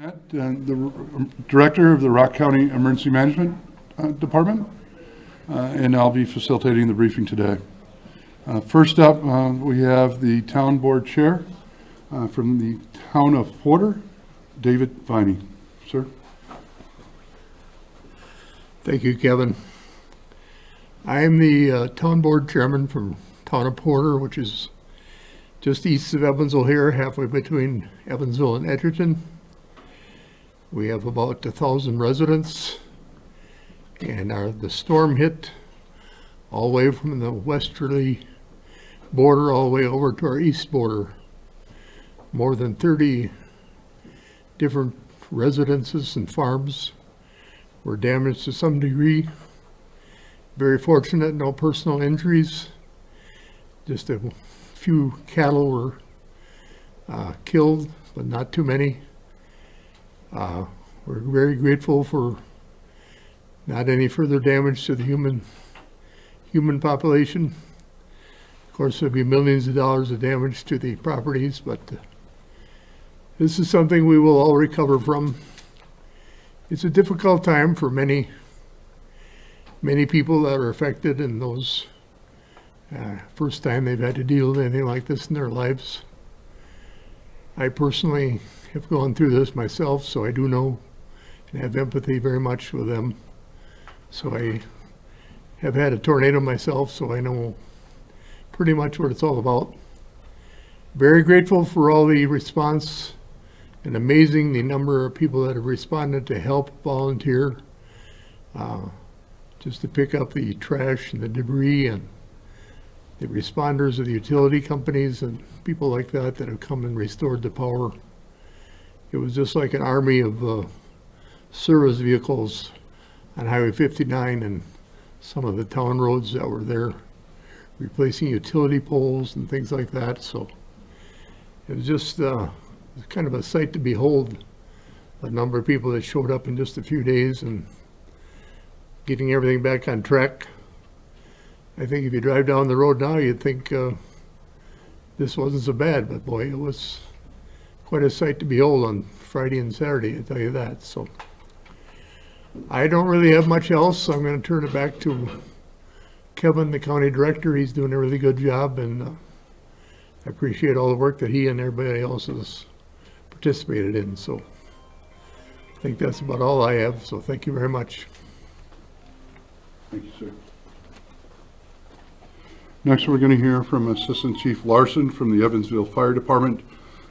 The Director of the Rock County Emergency Management Department, and I'll be facilitating the briefing today. First up, we have the Town Board Chair from the Town of Porter, David Viney. Sir. Thank you, Kevin. I am the Town Board Chairman from Town of Porter, which is just east of Evansville here, halfway between Evansville and Edgerton. We have about 1,000 residents, and the storm hit all the way from the westerly border all the way over to our east border. More than 30 different residences and farms were damaged to some degree. Very fortunate, no personal injuries. Just a few cattle were killed, but not too many. We're very grateful for not any further damage to the human population. Of course, there'll be millions of dollars of damage to the properties, but this is something we will all recover from. It's a difficult time for many people that are affected, and those first time they've had to deal with anything like this in their lives. I personally have gone through this myself, so I do know and have empathy very much with them. So I have had a tornado myself, so I know pretty much what it's all about. Very grateful for all the response, and amazing the number of people that have responded to help volunteer just to pick up the trash and the debris, and the responders of the utility companies and people like that that have come and restored the power. It was just like an army of service vehicles on Highway 59 and some of the town roads that were there, replacing utility poles and things like that. So it was just kind of a sight to behold, the number of people that showed up in just a few days and getting everything back on track. I think if you drive down the road now, you'd think this wasn't so bad, but boy, it was quite a sight to behold on Friday and Saturday, I tell you that. So I don't really have much else, so I'm going to turn it back to Kevin, the county director. He's doing a really good job, and I appreciate all the work that he and everybody else has participated in. So I think that's about all I have, so thank you very much. Thank you, sir. Next, we're going to hear from Assistant Chief Larson from the Evansville Fire Department.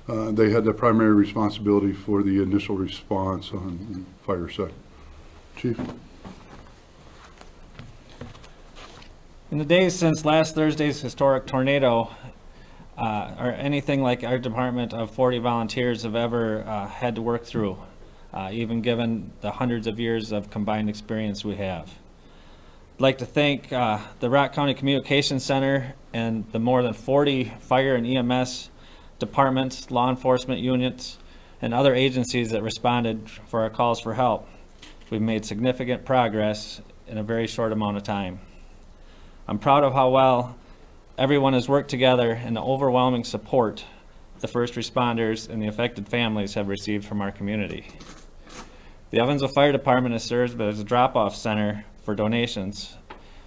They had the primary responsibility for the initial response on the fire site. Chief. In the days since last Thursday's historic tornado, or anything like our department of 40 volunteers have ever had to work through, even given the hundreds of years of combined experience we have. I'd like to thank the Rock County Communications Center and the more than 40 fire and EMS departments, law enforcement units, and other agencies that responded for our calls for help. We've made significant progress in a very short amount of time. I'm proud of how well everyone has worked together and the overwhelming support the first responders and the affected families have received from our community. The Evansville Fire Department has served as a drop-off center for donations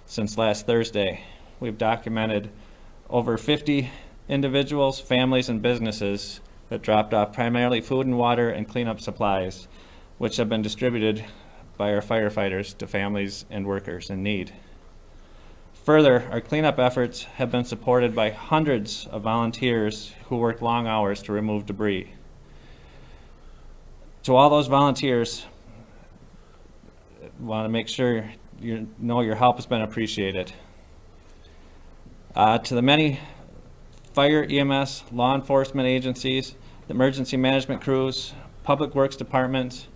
since last Thursday. We've documented over 50 individuals, families, and businesses that dropped off primarily food and water and cleanup supplies, which have been distributed by our firefighters to families and workers in need. Further, our cleanup efforts have been supported by hundreds of volunteers who work long hours to remove debris. To all those volunteers, I want to make sure you know your help has been appreciated. To the many fire, EMS, law enforcement agencies, the emergency management crews, public works departments,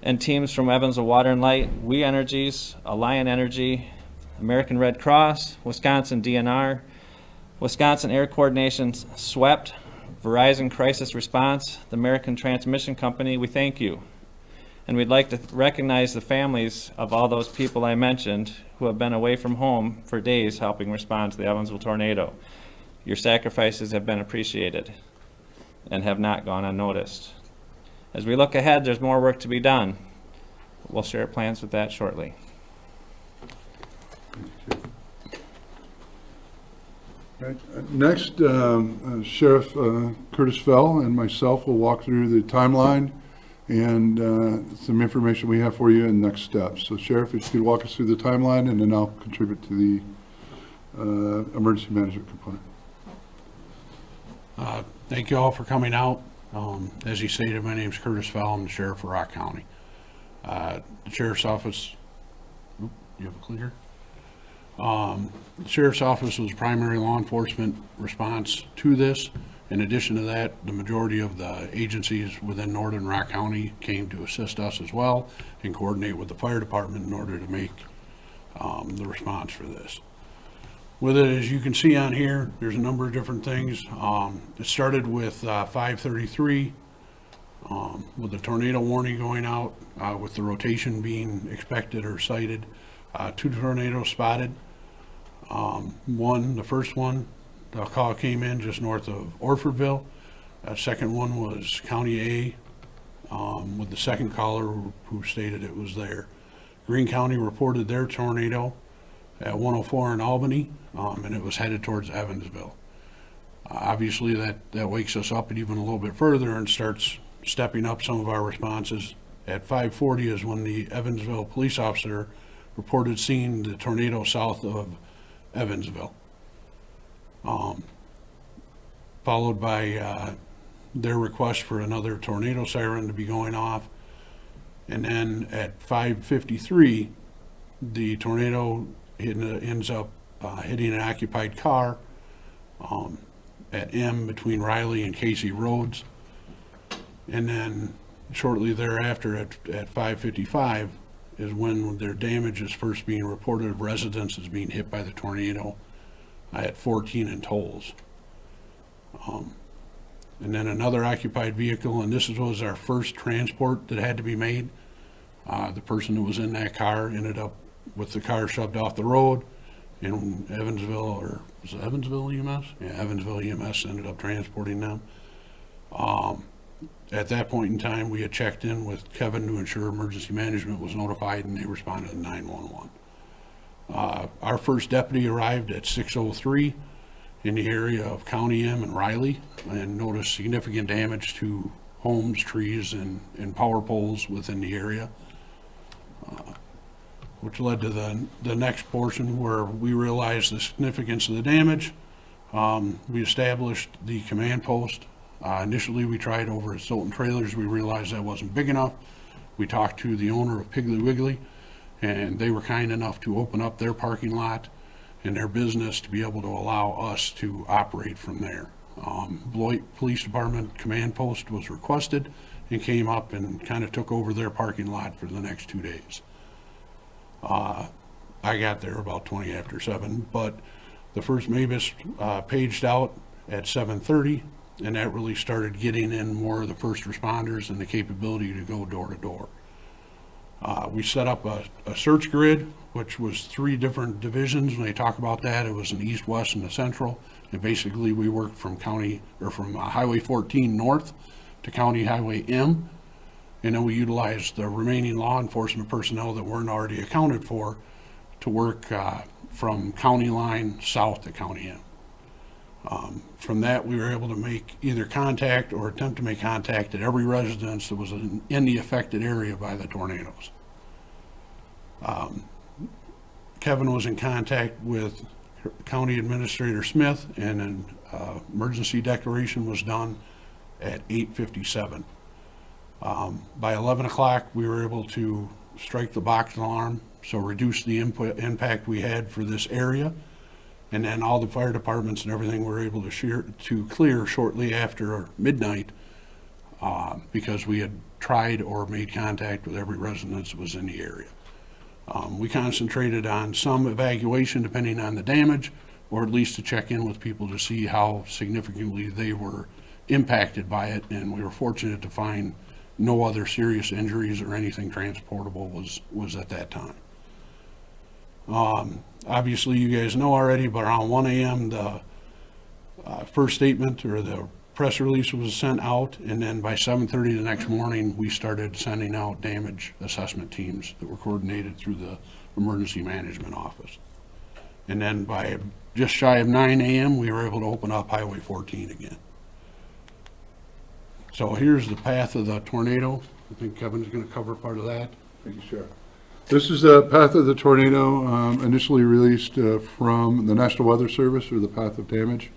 and teams from Evansville Water and Light, We Energies, Alliant Energy, American Red Cross, Wisconsin DNR, Wisconsin Air Coordination, SWEPT, Verizon Crisis Response, the American Transmission Company, we thank you. And we'd like to recognize the families of all those people I mentioned who have been away from home for days helping respond to the Evansville tornado. Your sacrifices have been appreciated and have not gone unnoticed. As we look ahead, there's more work to be done. We'll share plans with that shortly. Right. Next, Sheriff Curtis Fell and myself will walk through the timeline and some information we have for you and next steps. So Sheriff, if you could walk us through the timeline, and then I'll contribute to the emergency management component. Thank you all for coming out. As he stated, my name is Curtis Fell. I'm the Sheriff of Rock County. The Sheriff's Office, you have a clicker? The Sheriff's Office was primary law enforcement response to this. In addition to that, the majority of the agencies within northern Rock County came to assist us as well and coordinate with the fire department in order to make the response for this. With it, as you can see on here, there's a number of different things. It started with 5:33 with the tornado warning going out, with the rotation being expected or sighted. 2 tornadoes spotted. The first one, the call came in just north of Orfordville. Second one was County A, with the second caller who stated it was there. Greene County reported their tornado at 104 in Albany, and it was headed towards Evansville. Obviously that wakes us up even a little bit further and starts stepping up some of our responses. At 5:40 is when the Evansville police officer reported seeing the tornado south of Evansville, followed by their request for another tornado siren to be going off. And then at 5:53, the tornado ends up hitting an occupied car at M between Riley and Casey Roads. And then shortly thereafter at 5:55 is when their damage is first being reported of residences being hit by the tornado at 14 and Tolls. And then another occupied vehicle, and this was our first transport that had to be made. The person who was in that car ended up with the car shoved off the road in Evansville, or was it Evansville EMS? Yeah, Evansville EMS ended up transporting them. At that point in time, we had checked in with Kevin to ensure emergency management was notified, and they responded to 911. Our first deputy arrived at 6:03 in the area of County M and Riley and noticed significant damage to homes, trees, and power poles within the area, which led to the next portion where we realized the significance of the damage. We established the command post. Initially, we tried over at Sultan Trailers. We realized that wasn't big enough. We talked to the owner of Piggly Wiggly, and they were kind enough to open up their parking lot and their business to be able to allow us to operate from there. Beloit Police Department command post was requested and came up and kind of took over their parking lot for the next 2 days. I got there about 20 after 7, but the first MABUS paged out at 7:30, and that really started getting in more of the first responders and the capability to go door to door. We set up a search grid, which was 3 different divisions. When they talk about that, it was an east, west, and a central. And basically, we worked from Highway 14 north to County Highway M, and then we utilized the remaining law enforcement personnel that weren't already accounted for to work from county line south to County M. From that, we were able to make either contact or attempt to make contact at every residence that was in the affected area by the tornadoes. Kevin was in contact with County Administrator Smith, and an emergency declaration was done at 8:57. By 11 o'clock, we were able to strike the box alarm, so reduce the impact we had for this area. And then all the fire departments and everything were able to clear shortly after midnight, because we had tried or made contact with every residence that was in the area. We concentrated on some evacuation depending on the damage, or at least to check in with people to see how significantly they were impacted by it. And we were fortunate to find no other serious injuries or anything transportable was at that time. Obviously, you guys know already, but around 1 a.m., the first statement or the press release was sent out, and then by 7:30 the next morning, we started sending out damage assessment teams that were coordinated through the emergency management office. And then by just shy of 9 a.m., we were able to open up Highway 14 again. So here's the path of the tornado. I think Kevin's going to cover part of that. Thank you, Sheriff. This is the path of the tornado, initially released from the National Weather Service, or the path of damage.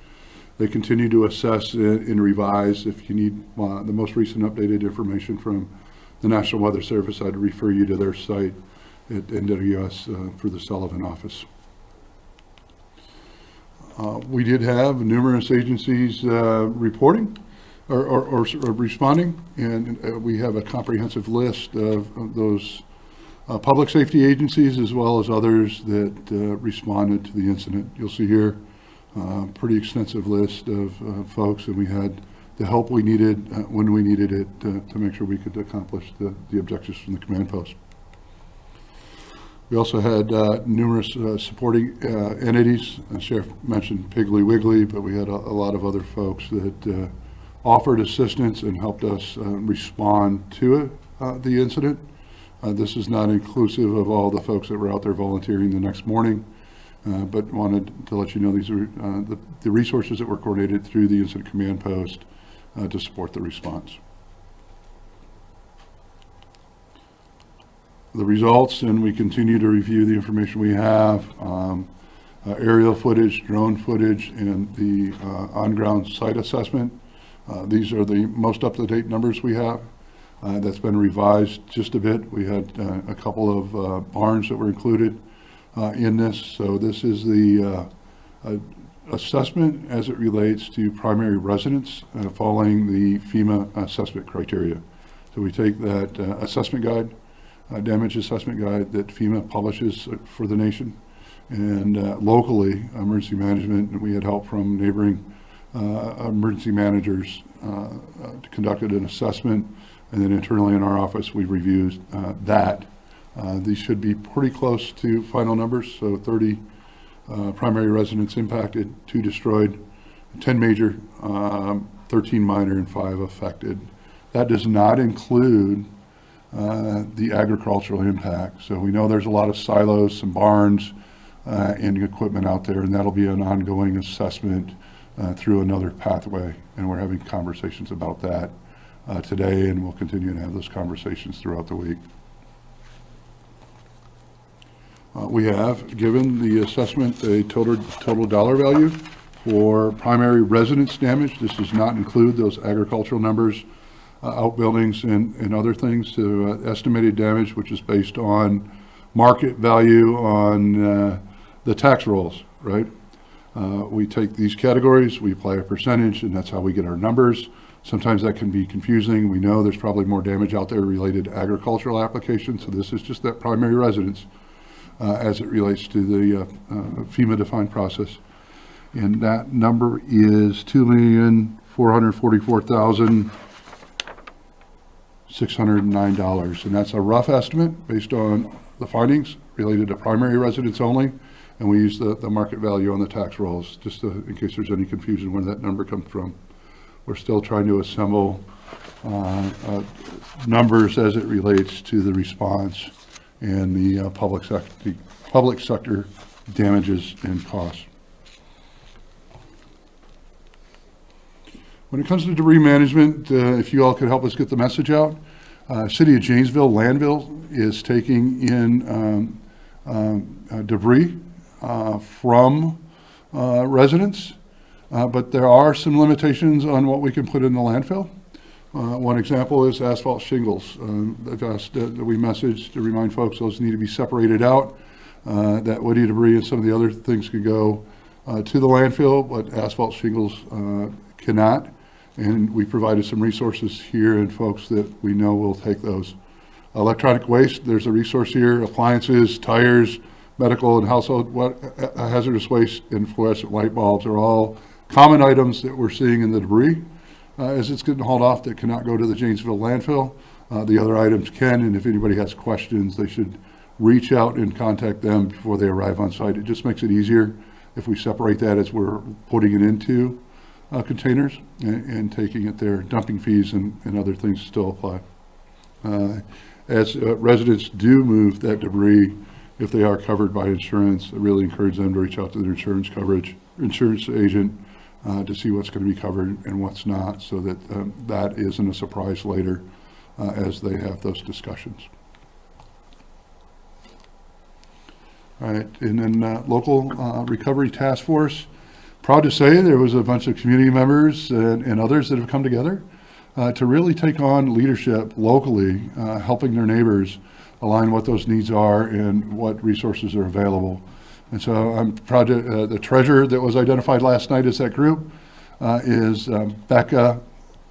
They continue to assess and revise. If you need the most recent updated information from the National Weather Service, I'd refer you to their site at NWS for the Sullivan office. We did have numerous agencies reporting or responding, and we have a comprehensive list of those public safety agencies as well as others that responded to the incident. You'll see here a pretty extensive list of folks, and we had the help we needed when we needed it to make sure we could accomplish the objectives from the command post. We also had numerous supporting entities. Sheriff mentioned Piggly Wiggly, but we had a lot of other folks that offered assistance and helped us respond to the incident. This is not inclusive of all the folks that were out there volunteering the next morning, but wanted to let you know these are the resources that were coordinated through the incident command post to support the response. The results, and we continue to review the information we have, aerial footage, drone footage, and the on-ground site assessment. These are the most up-to-date numbers we have. That's been revised just a bit. We had a couple of barns that were included in this. So this is the assessment as it relates to primary residence following the FEMA assessment criteria. So we take that assessment guide, damage assessment guide that FEMA publishes for the nation, and locally, emergency management, we had help from neighboring emergency managers conducted an assessment, and then internally in our office, we reviewed that. These should be pretty close to final numbers, so 30 primary residents impacted, 2 destroyed, 10 major, 13 minor, and 5 affected. That does not include the agricultural impact. So we know there's a lot of silos, some barns, and equipment out there, and that'll be an ongoing assessment through another pathway, and we're having conversations about that today, and we'll continue to have those conversations throughout the week. We have given the assessment a total dollar value for primary residence damage. This does not include those agricultural numbers, outbuildings and other things, to estimated damage, which is based on market value on the tax rolls, right? We take these categories, we apply a percentage, and that's how we get our numbers. Sometimes that can be confusing. We know there's probably more damage out there related to agricultural applications, so this is just that primary residence as it relates to the FEMA defined process. And that number is $2,444,609. And that's a rough estimate based on the findings related to primary residence only. And we use the market value on the tax rolls, just in case there's any confusion where that number comes from. We're still trying to assemble numbers as it relates to the response and the public sector damages and costs. When it comes to debris management, if you all could help us get the message out, City of Janesville Landfill is taking in debris from residents, but there are some limitations on what we can put in the landfill. One example is asphalt shingles. I've asked that we message to remind folks those need to be separated out. That woody debris and some of the other things could go to the landfill, but asphalt shingles cannot. And we provided some resources here and folks that we know will take those. Electronic waste, there's a resource here, appliances, tires, medical and household hazardous waste, and fluorescent light bulbs are all common items that we're seeing in the debris as it's getting hauled off that cannot go to the Janesville landfill. The other items can, and if anybody has questions, they should reach out and contact them before they arrive on site. It just makes it easier if we separate that as we're putting it into containers and taking it there. Dumping fees and other things still apply. As residents do move that debris, if they are covered by insurance, I really encourage them to reach out to their insurance agent to see what's going to be covered and what's not, so that that isn't a surprise later as they have those discussions. All right, and then local recovery task force. Proud to say there was a bunch of community members and others that have come together to really take on leadership locally, helping their neighbors align what those needs are and what resources are available. And so I'm proud to, the treasurer that was identified last night as that group is Becca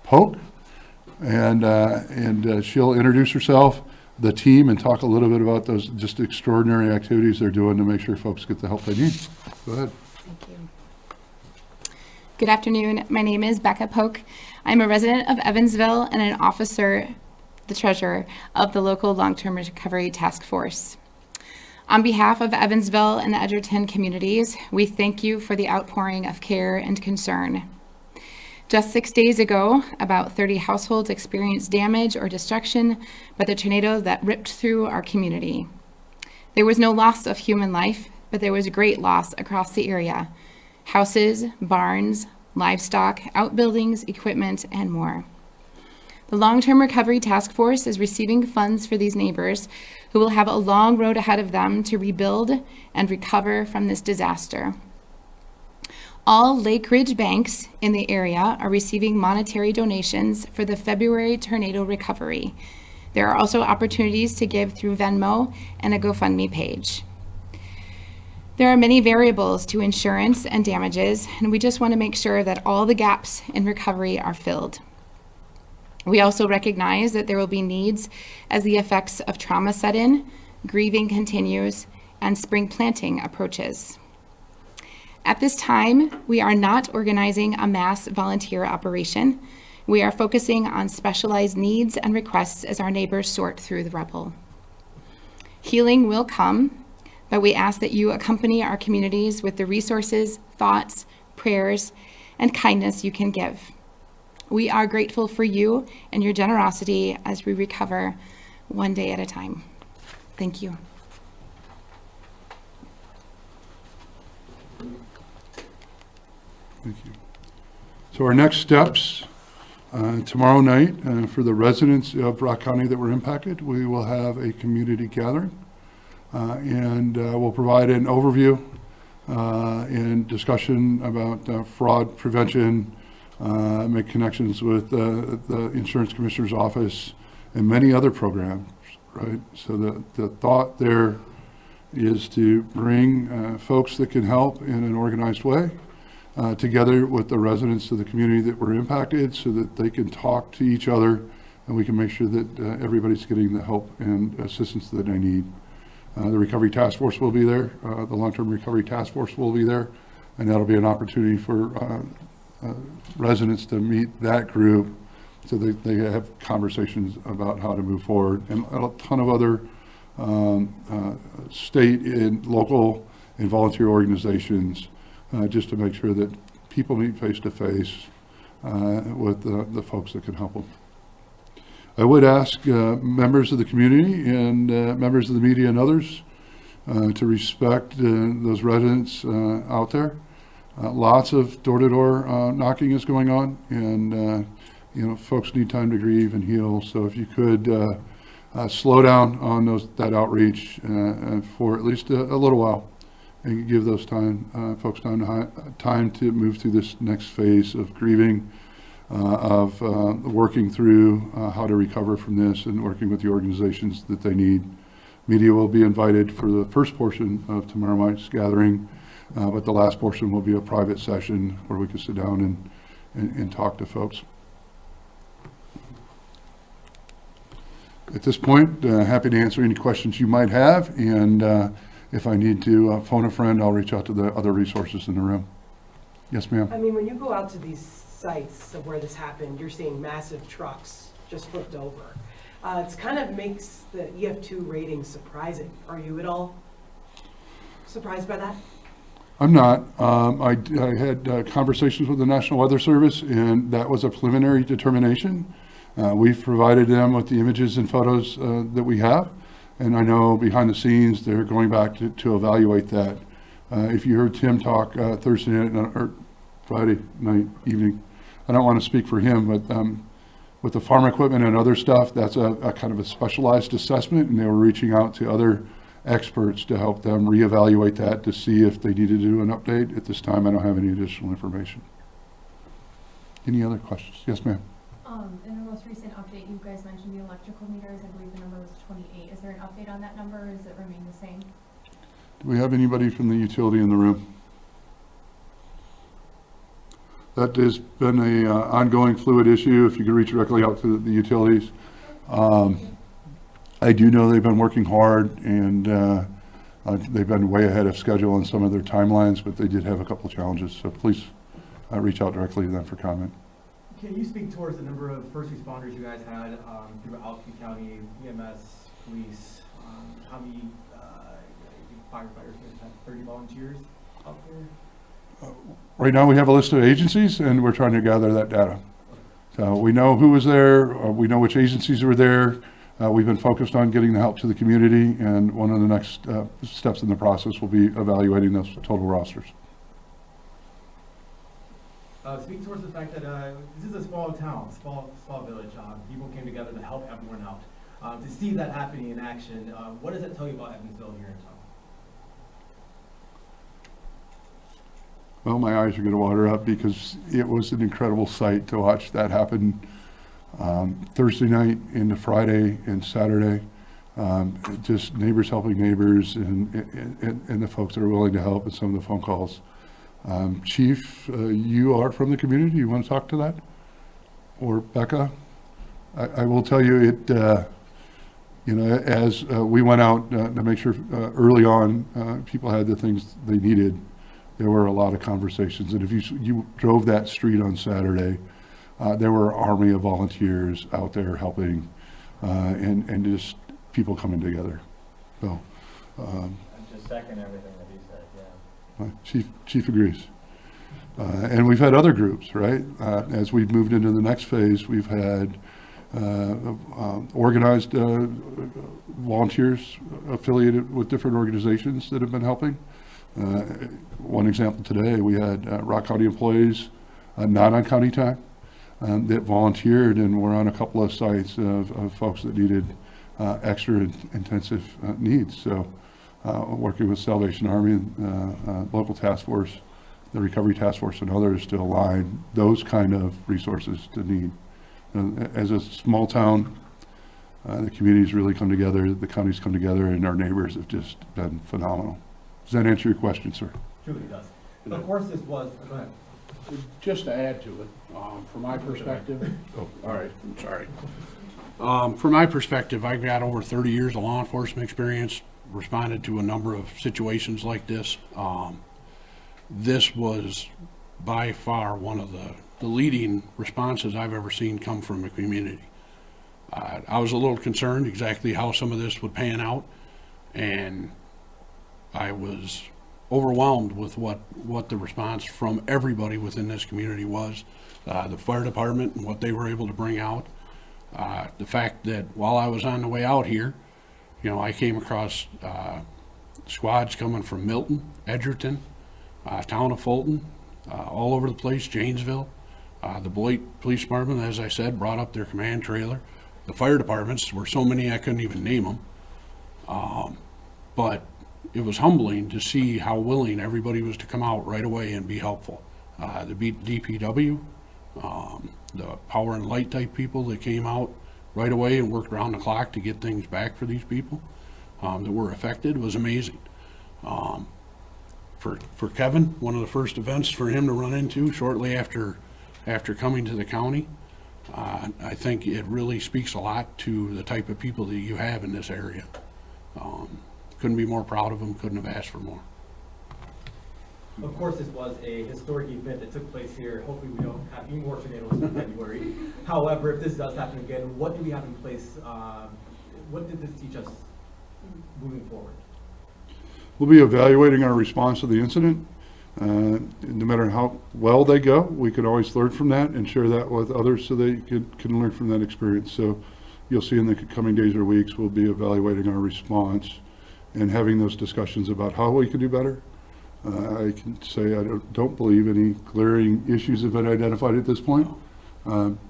Polk, and she'll introduce herself, the team, and talk a little bit about those just extraordinary activities they're doing to make sure folks get the help they need. Go ahead. Thank you. Good afternoon. My name is Becca Polk. I'm a resident of Evansville and an officer, the treasurer of the local long-term recovery task force. On behalf of Evansville and the Edgerton communities, we thank you for the outpouring of care and concern. Just 6 days ago, about 30 households experienced damage or destruction by the tornado that ripped through our community. There was no loss of human life, but there was great loss across the area. Houses, barns, livestock, outbuildings, equipment, and more. The Long-Term Recovery Task Force is receiving funds for these neighbors who will have a long road ahead of them to rebuild and recover from this disaster. All Lake Ridge banks in the area are receiving monetary donations for the February tornado recovery. There are also opportunities to give through Venmo and a GoFundMe page. There are many variables to insurance and damages, and we just want to make sure that all the gaps in recovery are filled. We also recognize that there will be needs as the effects of trauma set in, grieving continues, and spring planting approaches. At this time, we are not organizing a mass volunteer operation. We are focusing on specialized needs and requests as our neighbors sort through the rubble. Healing will come, but we ask that you accompany our communities with the resources, thoughts, prayers, and kindness you can give. We are grateful for you and your generosity as we recover one day at a time. Thank you. Thank you. So our next steps, tomorrow night, for the residents of Rock County that were impacted, we will have a community gathering. And we'll provide an overview and discussion about fraud prevention, make connections with the Insurance Commissioner's Office and many other programs, right? So the thought there is to bring folks that can help in an organized way together with the residents of the community that were impacted, so that they can talk to each other and we can make sure that everybody's getting the help and assistance that they need. The Recovery Task Force will be there. The Long-Term Recovery Task Force will be there, and that'll be an opportunity for residents to meet that group so that they have conversations about how to move forward. And a ton of other state and local and volunteer organizations just to make sure that people meet face to face with the folks that can help them. I would ask members of the community and members of the media and others to respect those residents out there. Lots of door-to-door knocking is going on, and you know, folks need time to grieve and heal. So if you could slow down on that outreach for at least a little while, and give those folks time to move through this next phase of grieving, of working through how to recover from this, and working with the organizations that they need. Media will be invited for the first portion of tomorrow night's gathering, but the last portion will be a private session where we can sit down and talk to folks. At this point, happy to answer any questions you might have, and if I need to phone a friend, I'll reach out to the other resources in the room. Yes, ma'am. I mean, when you go out to these sites of where this happened, you're seeing massive trucks just flipped over. It kind of makes the EF2 rating surprising. Are you at all surprised by that? I'm not. I had conversations with the National Weather Service, and that was a preliminary determination. We've provided them with the images and photos that we have, and I know behind the scenes they're going back to evaluate that. If you heard Tim talk Thursday night or Friday night evening, I don't want to speak for him, but with the farm equipment and other stuff, that's a kind of a specialized assessment, and they were reaching out to other experts to help them reevaluate that to see if they needed to do an update. At this time, I don't have any additional information. Any other questions? Yes, ma'am. In the most recent update, you guys mentioned the electrical meters. I believe the number was 28. Is there an update on that number, or does it remain the same? Do we have anybody from the utility in the room? That has been a ongoing fluid issue. If you could reach directly out to the utilities. I do know they've been working hard, and they've been way ahead of schedule on some of their timelines, but they did have a couple of challenges. So please reach out directly to them for comment. Can you speak towards the number of first responders you guys had throughout the county, EMS, police? How many firefighters? You guys had 30 volunteers out there? Right now, we have a list of agencies, and we're trying to gather that data. So we know who was there. We know which agencies were there. We've been focused on getting the help to the community, and one of the next steps in the process will be evaluating those total rosters. Speak towards the fact that this is a small town, small village. People came together to help everyone out. To see that happening in action, what does that tell you about Evansville here in town? Well, my eyes are going to water up because it was an incredible sight to watch that happen Thursday night into Friday and Saturday. Just neighbors helping neighbors, and the folks that are willing to help, and some of the phone calls. Chief, you are from the community. You want to talk to that? Or Becca? I will tell you it, as we went out to make sure early on people had the things they needed, there were a lot of conversations. And if you drove that street on Saturday, there were an army of volunteers out there helping, and just people coming together. So, I just second everything that he said, yeah. Chief agrees. And we've had other groups, right? As we've moved into the next phase, we've had organized volunteers affiliated with different organizations that have been helping. One example today, we had Rock County employees not on county time that volunteered, and were on a couple of sites of folks that needed extra intensive needs. So working with Salvation Army, local task force, the recovery task force, and others to align those kind of resources to need. As a small town, the communities really come together, the counties come together, and our neighbors have just been phenomenal. Does that answer your question, sir? Truly does. But of course, this was. Go ahead. Just to add to it, from my perspective, all right, I'm sorry. From my perspective, I've got over 30 years of law enforcement experience, responded to a number of situations like this. This was by far one of the leading responses I've ever seen come from the community. I was a little concerned exactly how some of this would pan out, and I was overwhelmed with what the response from everybody within this community was. The fire department and what they were able to bring out. The fact that while I was on the way out here, I came across squads coming from Milton, Edgerton, town of Fulton, all over the place, Janesville. The Beloit Police Department, as I said, brought up their command trailer. The fire departments were so many I couldn't even name them. But it was humbling to see how willing everybody was to come out right away and be helpful. The DPW, the power and light type people that came out right away and worked around the clock to get things back for these people that were affected was amazing. For Kevin, one of the first events for him to run into shortly after coming to the county, I think it really speaks a lot to the type of people that you have in this area. Couldn't be more proud of them, couldn't have asked for more. Of course, this was a historic event that took place here. Hopefully we don't have any more tornadoes in February. However, if this does happen again, what do we have in place? What did this teach us moving forward? We'll be evaluating our response to the incident, No matter how well they go, we can always learn from that and share that with others so they can learn from that experience. So you'll see in the coming days or weeks, we'll be evaluating our response and having those discussions about how we can do better. I can say I don't believe any glaring issues have been identified at this point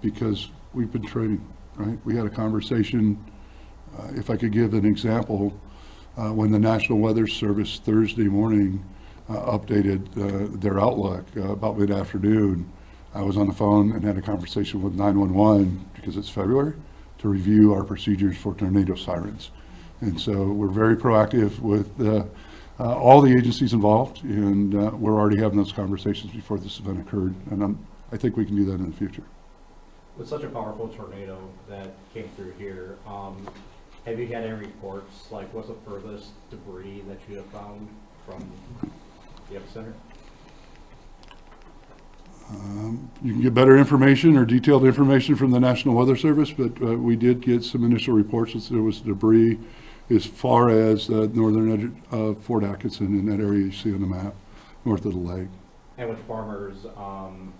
because we've been training, right? We had a conversation, if I could give an example, when the National Weather Service Thursday morning updated their outlook about mid-afternoon. I was on the phone and had a conversation with 911 because it's February to review our procedures for tornado sirens. And so we're very proactive with all the agencies involved, and we're already having those conversations before this event occurred, and I think we can do that in the future. With such a powerful tornado that came through here, have you had any reports, like what's the furthest debris that you have found from the epicenter? You can get better information or detailed information from the National Weather Service, but we did get some initial reports that there was debris as far as the northern edge of Fort Atkinson in that area you see on the map, north of the lake. And with farmers,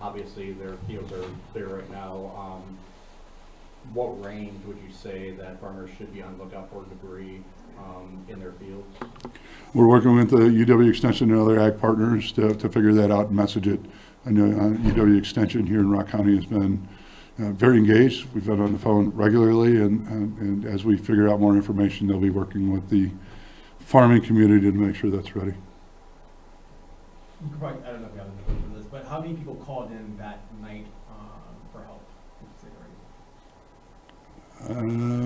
obviously their fields are clear right now. What range would you say that farmers should be on lookout for debris in their fields? We're working with the UW Extension and other ag partners to figure that out and message it. I know UW Extension here in Rock County has been very engaged. We've been on the phone regularly, and as we figure out more information, they'll be working with the farming community to make sure that's ready. You could probably, I don't know if you have a number for this, but how many people called in that night for help?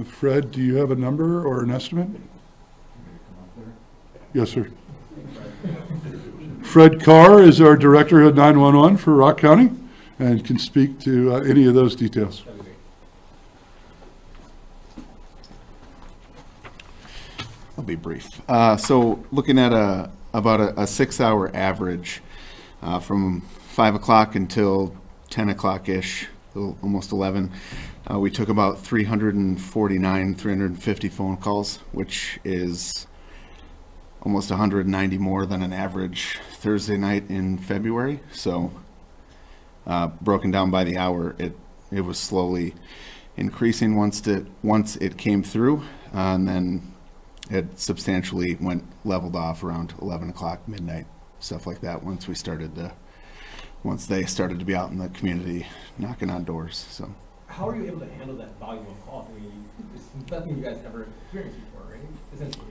Fred, do you have a number or an estimate? Yes, sir. Fred Carr is our Director of 911 for Rock County and can speak to any of those details. I'll be brief. So looking at about a 6-hour average from 5 o'clock until 10 o'clock-ish, almost 11, we took about 350 phone calls, which is almost 190 more than an average Thursday night in February. So broken down by the hour, it was slowly increasing once it came through, and then it substantially leveled off around 11 o'clock, midnight, stuff like that. Once they started to be out in the community knocking on doors. So How are you able to handle that volume of calls? I mean, it's nothing you guys ever experienced before, right? Essentially.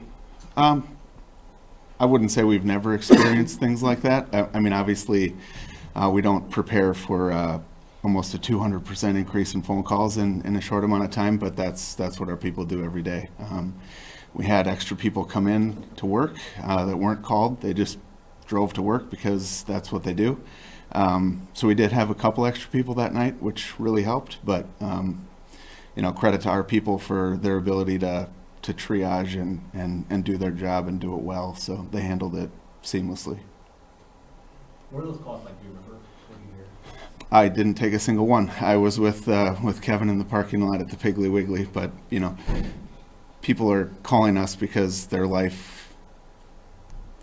I wouldn't say we've never experienced things like that. I mean, obviously, we don't prepare for almost a 200% increase in phone calls in a short amount of time, but that's what our people do every day. We had extra people come in to work that weren't called. They just drove to work because that's what they do. So we did have a couple extra people that night, which really helped, but credit to our people for their ability to triage and do their job and do it well. So they handled it seamlessly. What are those calls like? Do you remember? What do you hear? I didn't take a single one. I was with Kevin in the parking lot at the Piggly Wiggly, but people are calling us because their life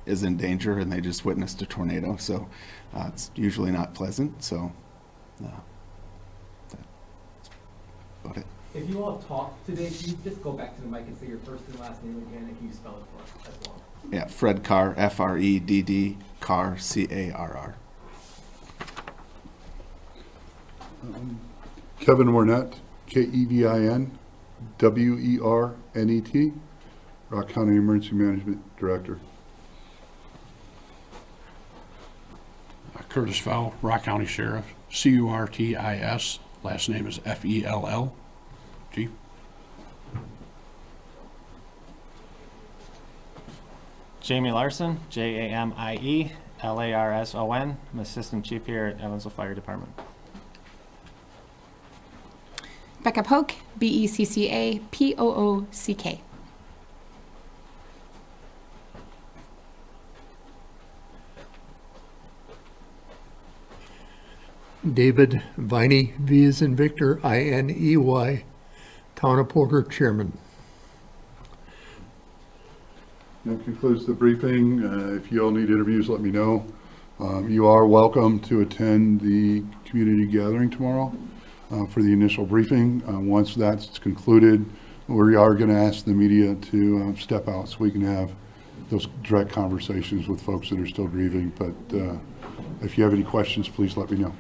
is in danger and they just witnessed a tornado. So it's usually not pleasant. So that's about it. If you all talk today, can you just go back to the mic and say your first and last name again, and can you spell it for us as well? Yeah, Fred Carr, F-R-E-D-D, Carr, C-A-R-R. Kevin Wernett, K-E-V-I-N-W-E-R-N-E-T, Rock County Emergency Management Director. Curtis Fell, Rock County Sheriff, C-U-R-T-I-S, last name is F-E-L-L. Chief. Jamie Larson, Jamie-Larson. I'm Assistant Chief here at Evansville Fire Department. Becca Polk, B-E-C-C-A-P-O-O-C-K. David Viney, V as in Victor, I-N-E-Y, Town of Porter Chairman. That concludes the briefing. If you all need interviews, let me know. You are welcome to attend the community gathering tomorrow for the initial briefing. Once that's concluded, we are going to ask the media to step out so we can have those direct conversations with folks that are still grieving. But if you have any questions, please let me know.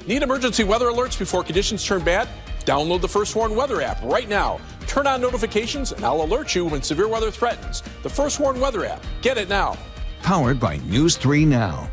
Need emergency weather alerts before conditions turn bad? Download the First Warn Weather app right now. Turn on notifications and I'll alert you when severe weather threatens. The First Warn Weather app. Get it now. Powered by News 3 Now.